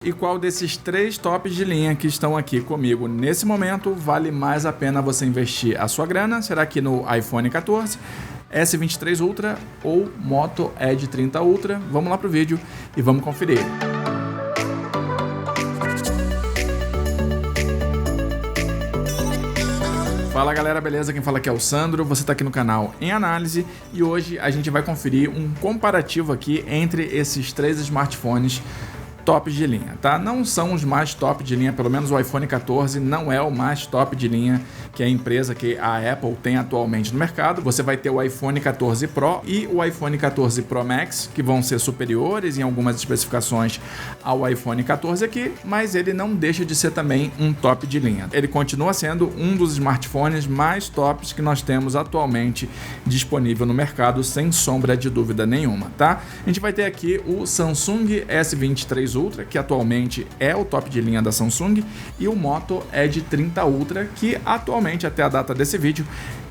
E qual desses 3 tops de linha que estão aqui comigo nesse momento vale mais a pena você investir a sua grana? Será que no iPhone 14, S23 Ultra ou Moto Edge 30 Ultra? Vamos lá pro vídeo e vamos conferir. Fala galera, beleza? Quem fala aqui é o Sandro, você está aqui no canal Em Análise e hoje a gente vai conferir um comparativo aqui entre esses 3 smartphones top de linha, tá? Não são os mais top de linha, pelo menos o iPhone 14 não é o mais top de linha que a empresa, que a Apple tem atualmente no mercado. Você vai ter o iPhone 14 Pro e o iPhone 14 Pro Max, que vão ser superiores em algumas especificações ao iPhone 14 aqui, mas ele não deixa de ser também um top de linha. Ele continua sendo um dos smartphones mais tops que nós temos atualmente disponível no mercado, sem sombra de dúvida nenhuma, tá? A gente vai ter aqui o Samsung S23 Ultra, que atualmente é o top de linha da Samsung, e o Moto Edge 30 Ultra, que atualmente, até a data desse vídeo,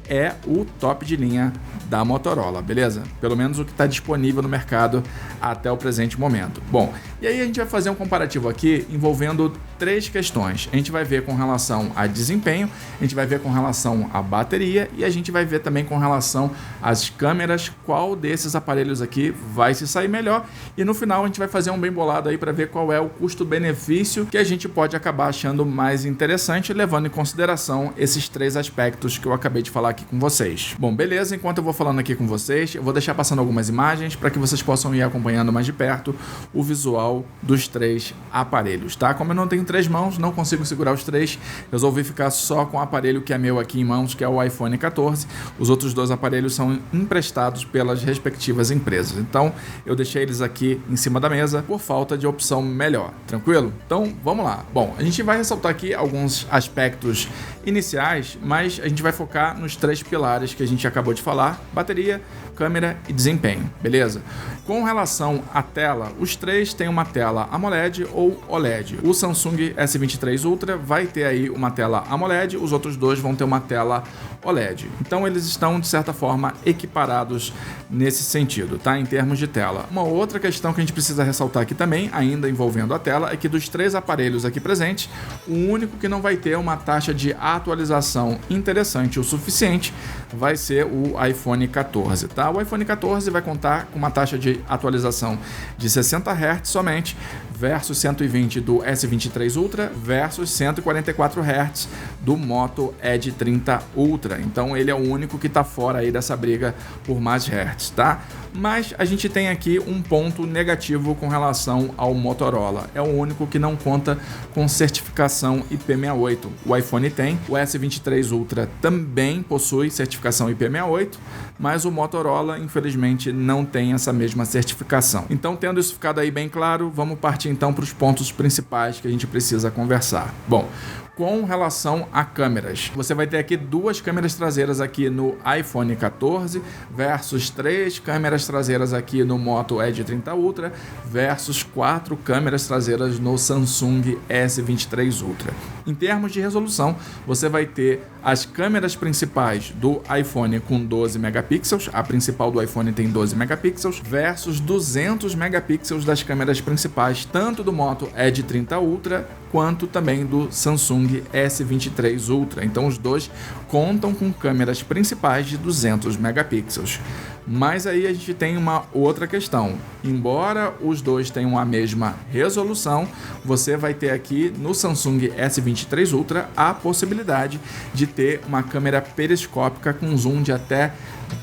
é o top de linha da Motorola, beleza? Pelo menos o que está disponível no mercado até o presente momento. Bom, e aí a gente vai fazer um comparativo aqui envolvendo 3 questões. A gente vai ver com relação a desempenho, a gente vai ver com relação à bateria e a gente vai ver também com relação às câmeras, qual desses aparelhos aqui vai se sair melhor. E no final a gente vai fazer um bem bolado aí para ver qual é o custo-benefício que a gente pode acabar achando mais interessante, levando em consideração esses 3 aspectos que eu acabei de falar aqui com vocês. Bom, beleza, enquanto eu vou falando aqui com vocês, eu vou deixar passando algumas imagens para que vocês possam ir acompanhando mais de perto o visual dos 3 aparelhos, tá? Como eu não tenho 3 mãos, não consigo segurar os 3, resolvi ficar só com o aparelho que é meu aqui em mãos, que é o iPhone 14. Os outros 2 aparelhos são emprestados pelas respectivas empresas, então eu deixei eles aqui em cima da mesa por falta de opção melhor, tranquilo? Então vamos lá. Bom, a gente vai ressaltar aqui alguns aspectos iniciais, mas a gente vai focar nos 3 pilares que a gente acabou de falar: bateria, câmera e desempenho, beleza? Com relação à tela, os 3 têm uma tela AMOLED ou OLED. O Samsung S23 Ultra vai ter aí uma tela AMOLED, os outros 2 vão ter uma tela OLED. Então eles estão, de certa forma, equiparados nesse sentido, tá? Em termos de tela. Uma outra questão que a gente precisa ressaltar aqui também, ainda envolvendo a tela, é que dos 3 aparelhos aqui presentes, o único que não vai ter uma taxa de atualização interessante o suficiente vai ser o iPhone 14, tá? O iPhone 14 vai contar com uma taxa de atualização de 60 Hz somente, versus 120 do S23 Ultra, versus 144 Hz do Moto Edge 30 Ultra. Então ele é o único que está fora aí dessa briga por mais Hz, tá? Mas a gente tem aqui um ponto negativo com relação ao Motorola. É o único que não conta com certificação IP68. O iPhone tem, o S23 Ultra também possui certificação IP68, mas o Motorola, infelizmente, não tem essa mesma certificação. Então, tendo isso ficado aí bem claro, vamos partir então para os pontos principais que a gente precisa conversar. Bom, com relação a câmeras, você vai ter aqui 2 câmeras traseiras aqui no iPhone 14 versus 3 câmeras traseiras aqui no Moto Edge 30 Ultra versus 4 câmeras traseiras no Samsung S23 Ultra. Em termos de resolução, você vai ter as câmeras principais do iPhone com 12 megapixels, a principal do iPhone tem 12 megapixels, versus 200 megapixels das câmeras principais, tanto do Moto Edge 30 Ultra quanto também do Samsung S23 Ultra. Então os 2 contam com câmeras principais de 200 megapixels. Mas aí a gente tem uma outra questão. Embora os 2 tenham a mesma resolução, você vai ter aqui no Samsung S23 Ultra a possibilidade de ter uma câmera periscópica com zoom de até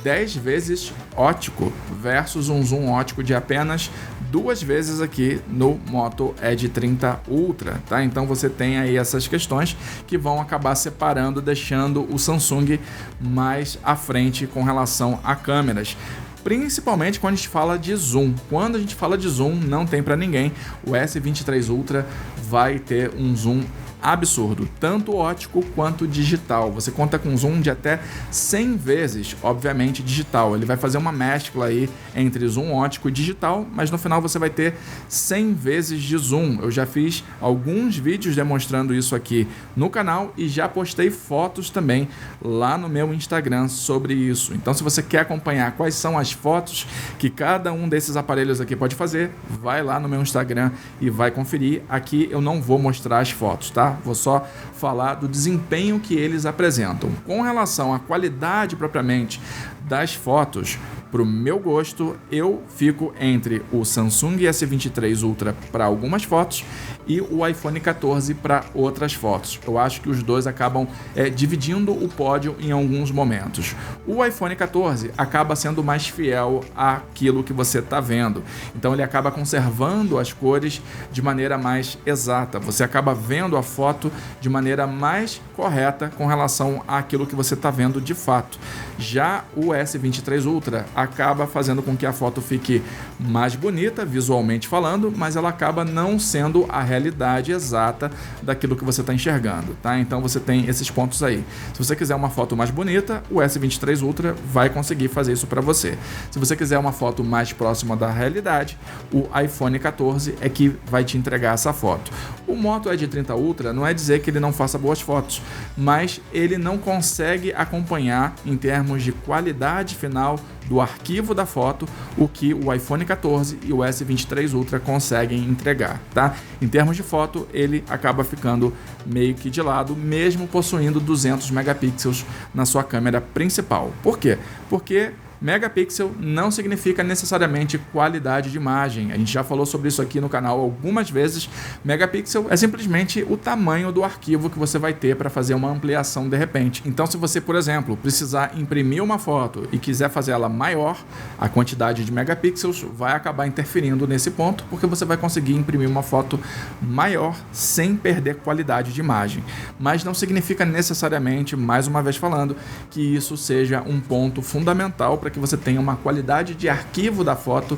10 vezes óptico versus um zoom óptico de apenas 2 vezes aqui no Moto Edge 30 Ultra, tá? Então você tem aí essas questões que vão acabar separando, deixando o Samsung mais à frente com relação a câmeras. Principalmente quando a gente fala de zoom. Quando a gente fala de zoom, não tem para ninguém. O S23 Ultra vai ter um zoom absurdo, tanto óptico quanto digital. Você conta com zoom de até 100 vezes, obviamente digital. Ele vai fazer uma mescla aí entre zoom óptico e digital, mas no final você vai ter 100 vezes de zoom. Eu já fiz alguns vídeos demonstrando isso aqui no canal e já postei fotos também lá no meu Instagram sobre isso. Então, se você quer acompanhar quais são as fotos que cada um desses aparelhos aqui pode fazer, vai lá no meu Instagram e vai conferir. Aqui eu não vou mostrar as fotos, tá? Vou só falar do desempenho que eles apresentam. Com relação à qualidade propriamente das fotos, para o meu gosto, eu fico entre o Samsung S23 Ultra para algumas fotos e o iPhone 14 para outras fotos. Eu acho que os dois acabam dividindo o pódio em alguns momentos. O iPhone 14 acaba sendo mais fiel àquilo que você está vendo. Então ele acaba conservando as cores de maneira mais exata. Você acaba vendo a foto de maneira mais correta com relação àquilo que você está vendo de fato. Já o S23 Ultra acaba fazendo com que a foto fique mais bonita, visualmente falando, mas ela acaba não sendo a realidade exata daquilo que você está enxergando, tá? Então você tem esses pontos aí. Se você quiser uma foto mais bonita, o S23 Ultra vai conseguir fazer isso para você. Se você quiser uma foto mais próxima da realidade, o iPhone 14 é que vai te entregar essa foto. O Moto Edge 30 Ultra não é dizer que ele não faça boas fotos, mas ele não consegue acompanhar em termos de qualidade final do arquivo da foto o que o iPhone 14 e o S23 Ultra conseguem entregar, tá? Em termos de foto, ele acaba ficando meio que de lado, mesmo possuindo 200 megapixels na sua câmera principal. Por quê? Porque megapixel não significa necessariamente qualidade de imagem. A gente já falou sobre isso aqui no canal algumas vezes. Megapixel é simplesmente o tamanho do arquivo que você vai ter para fazer uma ampliação de repente. Então, se você, por exemplo, precisar imprimir uma foto e quiser fazer ela maior, a quantidade de megapixels vai acabar interferindo nesse ponto, porque você vai conseguir imprimir uma foto maior sem perder qualidade de imagem. Mas não significa necessariamente, mais uma vez falando, que isso seja um ponto fundamental para que você tenha uma qualidade de arquivo da foto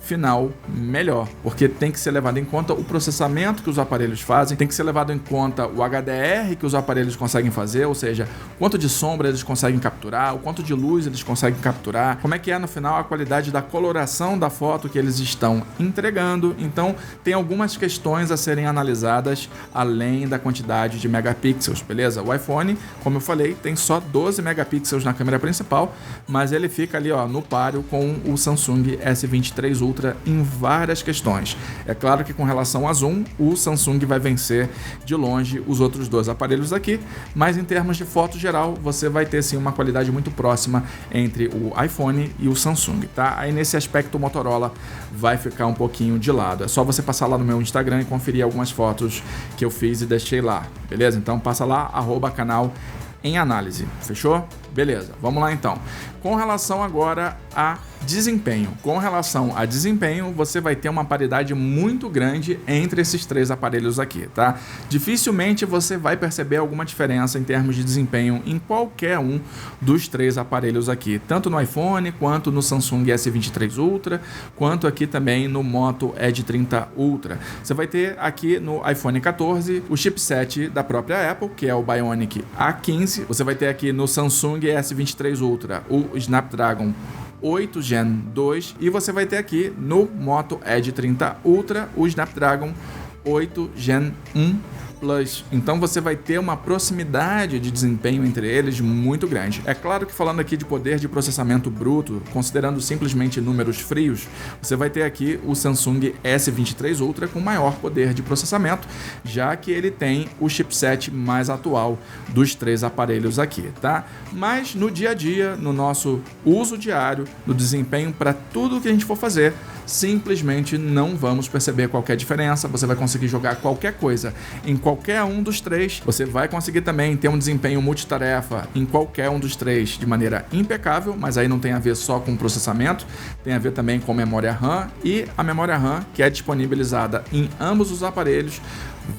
final melhor, porque tem que ser levado em conta o processamento que os aparelhos fazem, tem que ser levado em conta o HDR que os aparelhos conseguem fazer, ou seja, quanto de sombra eles conseguem capturar, o quanto de luz eles conseguem capturar, como é que é no final a qualidade da coloração da foto que eles estão entregando. Então tem algumas questões a serem analisadas além da quantidade de megapixels, beleza? O iPhone, como eu falei, tem só 12 megapixels na câmera principal, mas ele fica ali no páreo com o Samsung S23 Ultra em várias questões. É claro que com relação a zoom, o Samsung vai vencer de longe os outros dois aparelhos aqui, mas em termos de foto geral, você vai ter sim uma qualidade muito próxima entre o iPhone e o Samsung, tá? Aí nesse aspecto o Motorola vai ficar um pouquinho de lado. É só você passar lá no meu Instagram e conferir algumas fotos que eu fiz e deixei lá, beleza? Então passa lá, @canal em análise, fechou? Beleza, vamos lá então. Com relação agora a desempenho. Com relação a desempenho, você vai ter uma paridade muito grande entre esses três aparelhos aqui, tá? Dificilmente você vai perceber alguma diferença em termos de desempenho em qualquer um dos três aparelhos aqui, tanto no iPhone, quanto no Samsung S23 Ultra, quanto aqui também no Moto Edge 30 Ultra. Você vai ter aqui no iPhone 14 o chipset da própria Apple, que é o Bionic A15. Você vai ter aqui no Samsung S23 Ultra o Snapdragon 8 Gen 2 e você vai ter aqui no Moto Edge 30 Ultra o Snapdragon 8 Gen 1 Plus. Então você vai ter uma proximidade de desempenho entre eles muito grande. É claro que falando aqui de poder de processamento bruto, considerando simplesmente números frios, você vai ter aqui o Samsung S23 Ultra com maior poder de processamento, já que ele tem o chipset mais atual dos três aparelhos aqui, tá? Mas no dia a dia, no nosso uso diário, no desempenho para tudo que a gente for fazer, simplesmente não vamos perceber qualquer diferença. Você vai conseguir jogar qualquer coisa em qualquer um dos três. Você vai conseguir também ter um desempenho multitarefa em qualquer um dos três de maneira impecável, mas aí não tem a ver só com processamento, tem a ver também com memória RAM, e a memória RAM, que é disponibilizada em ambos os aparelhos,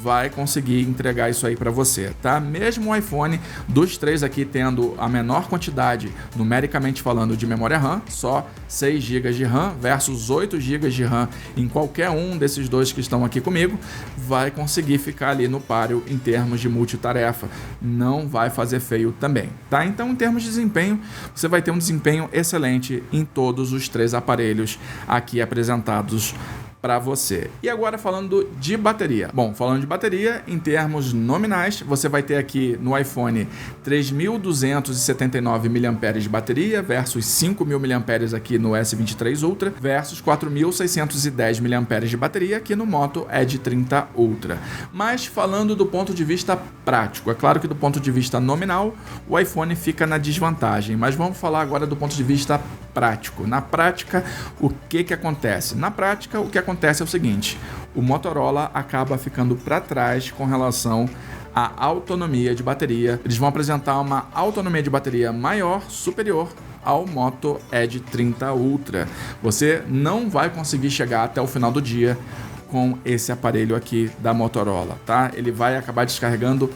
vai conseguir entregar isso aí para você, tá? Mesmo o iPhone, dos três aqui tendo a menor quantidade, numericamente falando, de memória RAM, só 6 GB de RAM versus 8 GB de RAM em qualquer um desses dois que estão aqui comigo, vai conseguir ficar ali no páreo em termos de multitarefa. Não vai fazer feio também, tá? Então, em termos de desempenho, você vai ter um desempenho excelente em todos os três aparelhos aqui apresentados para você. E agora falando de bateria. Bom, falando de bateria, em termos nominais, você vai ter aqui no iPhone 3.279 mAh de bateria versus 5.000 mAh aqui no S23 Ultra versus 4.610 mAh de bateria aqui no Moto Edge 30 Ultra. Mas falando do ponto de vista prático, é claro que do ponto de vista nominal, o iPhone fica na desvantagem, mas vamos falar agora do ponto de vista prático. Na prática, o que acontece? Na prática, o que acontece é o seguinte: o Motorola acaba ficando para trás com relação à autonomia de bateria. Eles vão apresentar uma autonomia de bateria maior, superior ao Moto Edge 30 Ultra. Você não vai conseguir chegar até o final do dia com esse aparelho aqui da Motorola, tá? Ele vai acabar descarregando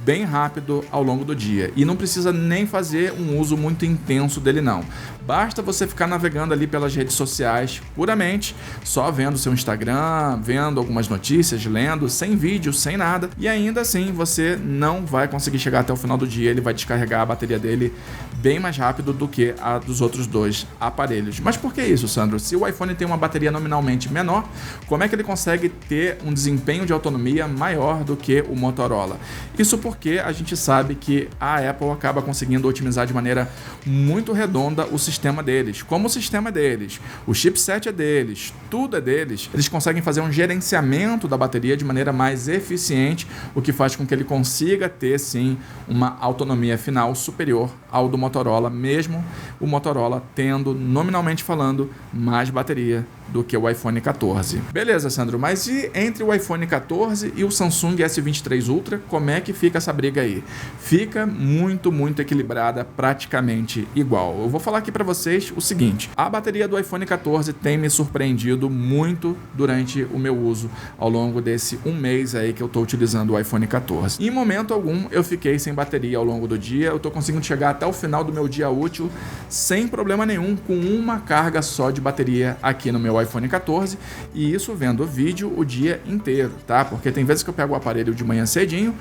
bem rápido ao longo do dia e não precisa nem fazer um uso muito intenso dele não. Basta você ficar navegando ali pelas redes sociais puramente, só vendo seu Instagram, vendo algumas notícias, lendo, sem vídeo, sem nada, e ainda assim você não vai conseguir chegar até o final do dia. Ele vai descarregar a bateria dele bem mais rápido do que a dos outros dois aparelhos. Mas por que isso, Sandro? Se o iPhone tem uma bateria nominalmente menor, como é que ele consegue ter um desempenho de autonomia maior do que o Motorola? Isso porque a gente sabe que a Apple acaba conseguindo otimizar de maneira muito redonda o sistema deles. Como o sistema é deles, o chipset é deles, tudo é deles, eles conseguem fazer um gerenciamento da bateria de maneira mais eficiente, o que faz com que ele consiga ter, sim, uma autonomia final superior ao do Motorola, mesmo o Motorola tendo, nominalmente falando, mais bateria do que o iPhone 14. Beleza, Sandro, mas e entre o iPhone 14 e o Samsung S23 Ultra, como é que fica essa briga aí? Fica muito equilibrada, praticamente igual. Eu vou falar aqui para vocês o seguinte: a bateria do iPhone 14 tem me surpreendido muito durante o meu uso ao longo desse um mês aí que eu estou utilizando o iPhone 14. Em momento algum eu fiquei sem bateria ao longo do dia, eu estou conseguindo chegar até o final do meu dia útil sem problema nenhum, com uma carga só de bateria aqui no meu iPhone 14, e isso vendo vídeo o dia inteiro, tá? Porque tem vezes que eu pego o aparelho de manhã cedinho,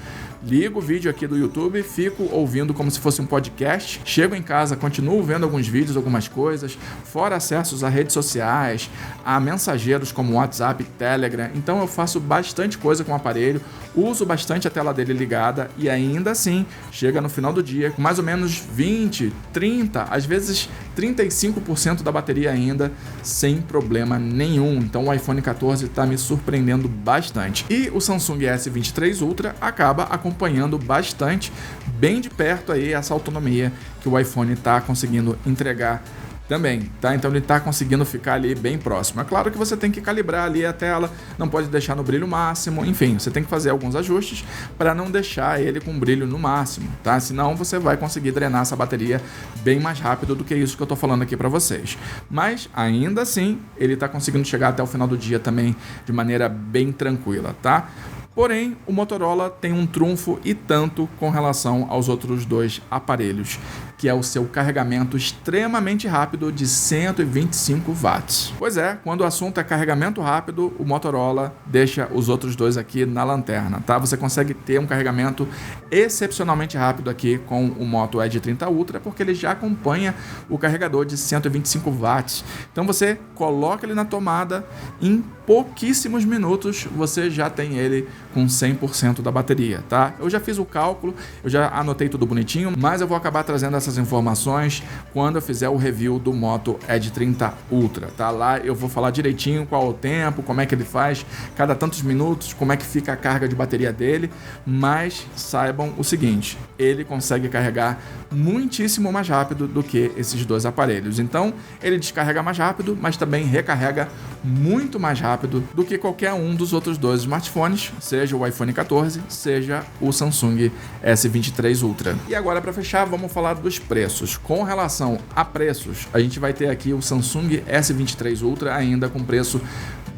ligo o vídeo aqui do YouTube, fico ouvindo como se fosse um podcast, chego em casa, continuo vendo alguns vídeos, algumas coisas, fora acessos a redes sociais, a mensageiros como WhatsApp, Telegram. Então eu faço bastante coisa com o aparelho, uso bastante a tela dele ligada e ainda assim chega no final do dia com mais ou menos 20, 30, às vezes 35% da bateria ainda, sem problema nenhum. Então o iPhone 14 está me surpreendendo bastante. E o Samsung S23 Ultra acaba acompanhando bastante, bem de perto aí, essa autonomia que o iPhone está conseguindo entregar também, tá? Então ele está conseguindo ficar ali bem próximo. É claro que você tem que calibrar ali a tela, não pode deixar no brilho máximo, enfim, você tem que fazer alguns ajustes para não deixar ele com brilho no máximo, tá? Senão você vai conseguir drenar essa bateria bem mais rápido do que isso que eu tô falando aqui para vocês. Mas ainda assim, ele está conseguindo chegar até o final do dia também de maneira bem tranquila, tá? Porém, o Motorola tem um trunfo e tanto com relação aos outros dois aparelhos, que é o seu carregamento extremamente rápido de 125 watts. Pois é, quando o assunto é carregamento rápido, o Motorola deixa os outros dois aqui na lanterna, tá? Você consegue ter um carregamento excepcionalmente rápido aqui com o Moto Edge 30 Ultra, porque ele já acompanha o carregador de 125 watts. Então você coloca ele na tomada, em pouquíssimos minutos você já tem ele com 100% da bateria, tá? Eu já fiz o cálculo, eu já anotei tudo bonitinho, mas eu vou acabar trazendo essas informações quando eu fizer o review do Moto Edge 30 Ultra, tá? Lá eu vou falar direitinho qual é o tempo, como é que ele faz, cada tantos minutos, como é que fica a carga de bateria dele, mas saibam o seguinte: ele consegue carregar muitíssimo mais rápido do que esses dois aparelhos. Então, ele descarrega mais rápido, mas também recarrega muito mais rápido do que qualquer um dos outros dois smartphones, seja o iPhone 14, seja o Samsung S23 Ultra. E agora, para fechar, vamos falar dos preços. Com relação a preços, a gente vai ter aqui o Samsung S23 Ultra ainda com preço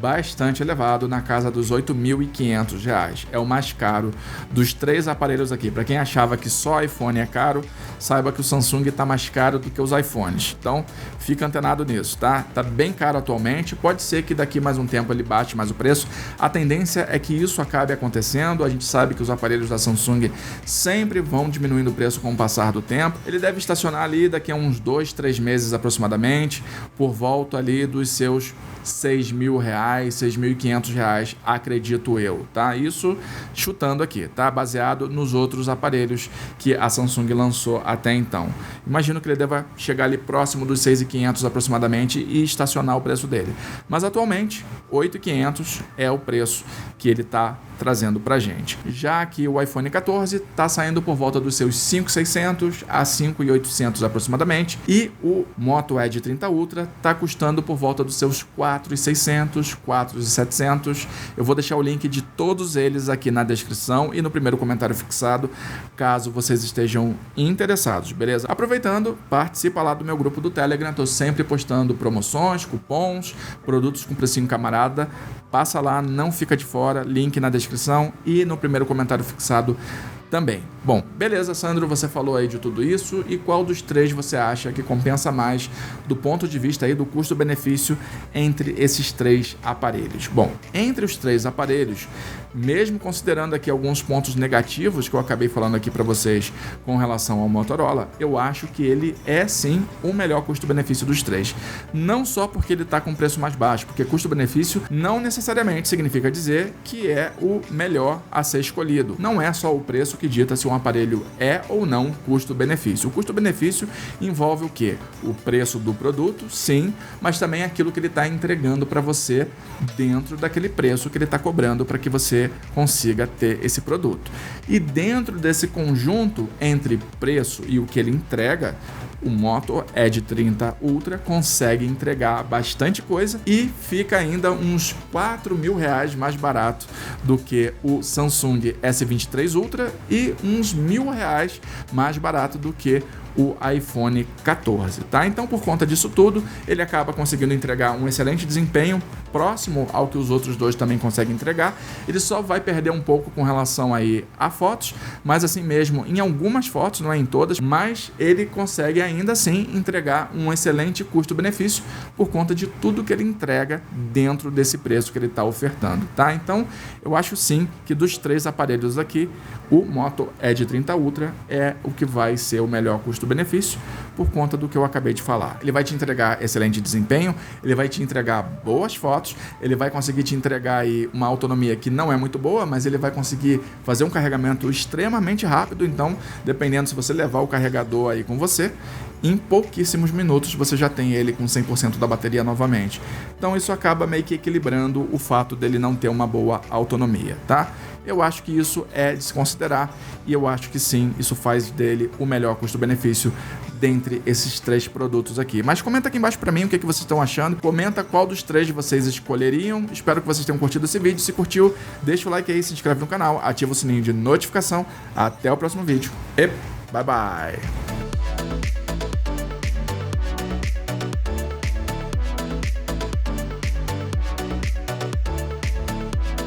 bastante elevado, na casa dos R$ 8.500. É o mais caro dos 3 aparelhos aqui. Para quem achava que só iPhone é caro, saiba que o Samsung está mais caro do que os iPhones. Então, fica antenado nisso, tá? Tá bem caro atualmente. Pode ser que daqui mais um tempo ele baixe mais o preço. A tendência é que isso acabe acontecendo. A gente sabe que os aparelhos da Samsung sempre vão diminuindo o preço com o passar do tempo. Ele deve estacionar ali daqui a uns 2, 3 meses aproximadamente, por volta ali dos seus R$6.000, R$6.500, acredito eu, tá? Isso chutando aqui, tá? Baseado nos outros aparelhos que a Samsung lançou até então. Imagino que ele deva chegar ali próximo dos R$6.500 aproximadamente e estacionar o preço dele. Mas atualmente, R$8.500 é o preço que ele está trazendo pra gente. Já que o iPhone 14 está saindo por volta dos seus R$5.600 a R$5.800 aproximadamente, e o Moto Edge 30 Ultra está custando por volta dos seus R$4.600, R$4.700. Eu vou deixar o link de todos eles aqui na descrição e no primeiro comentário fixado, caso vocês estejam interessados, beleza? Aproveitando, participa lá do meu grupo do Telegram, estou sempre postando promoções, cupons, produtos com precinho camarada. Passa lá, não fica de fora, link na descrição e no primeiro comentário fixado também. Bom, beleza, Sandro, você falou aí de tudo isso, e qual dos 3 você acha que compensa mais do ponto de vista aí do custo-benefício entre esses 3 aparelhos? Bom, entre os 3 aparelhos, mesmo considerando aqui alguns pontos negativos que eu acabei falando aqui para vocês com relação ao Motorola, eu acho que ele é sim o melhor custo-benefício dos 3. Não só porque ele está com preço mais baixo, porque custo-benefício não necessariamente significa dizer que é o melhor a ser escolhido. Não é só o preço que dita se um aparelho é ou não custo-benefício. O custo-benefício envolve o quê? O preço do produto, sim, mas também aquilo que ele está entregando para você dentro daquele preço que ele está cobrando para que você consiga ter esse produto. E dentro desse conjunto entre preço e o que ele entrega, o Moto Edge 30 Ultra consegue entregar bastante coisa e fica ainda uns R$4.000 mais barato do que o Samsung S23 Ultra e uns R$1.000 mais barato do que o iPhone 14, tá? Então, por conta disso tudo, ele acaba conseguindo entregar um excelente desempenho, próximo ao que os outros 2 também conseguem entregar. Ele só vai perder um pouco com relação aí a fotos, mas assim mesmo, em algumas fotos, não é em todas, mas ele consegue ainda assim entregar um excelente custo-benefício por conta de tudo que ele entrega dentro desse preço que ele está ofertando, tá? Então, eu acho sim que dos 3 aparelhos aqui, o Moto Edge 30 Ultra é o que vai ser o melhor custo-benefício por conta do que eu acabei de falar. Ele vai te entregar excelente desempenho, ele vai te entregar boas fotos, ele vai conseguir te entregar aí uma autonomia que não é muito boa, mas ele vai conseguir fazer um carregamento extremamente rápido. Então, dependendo se você levar o carregador aí com você, em pouquíssimos minutos você já tem ele com 100% da bateria novamente. Então isso acaba meio que equilibrando o fato dele não ter uma boa autonomia, tá? Eu acho que isso é de se considerar e eu acho que sim, isso faz dele o melhor custo-benefício dentre esses 3 produtos aqui. Mas comenta aqui embaixo pra mim o que vocês estão achando. Comenta qual dos 3 vocês escolheriam. Espero que vocês tenham curtido esse vídeo. Se curtiu, deixa o like aí, se inscreve no canal, ativa o sininho de notificação. Até o próximo vídeo e bye bye!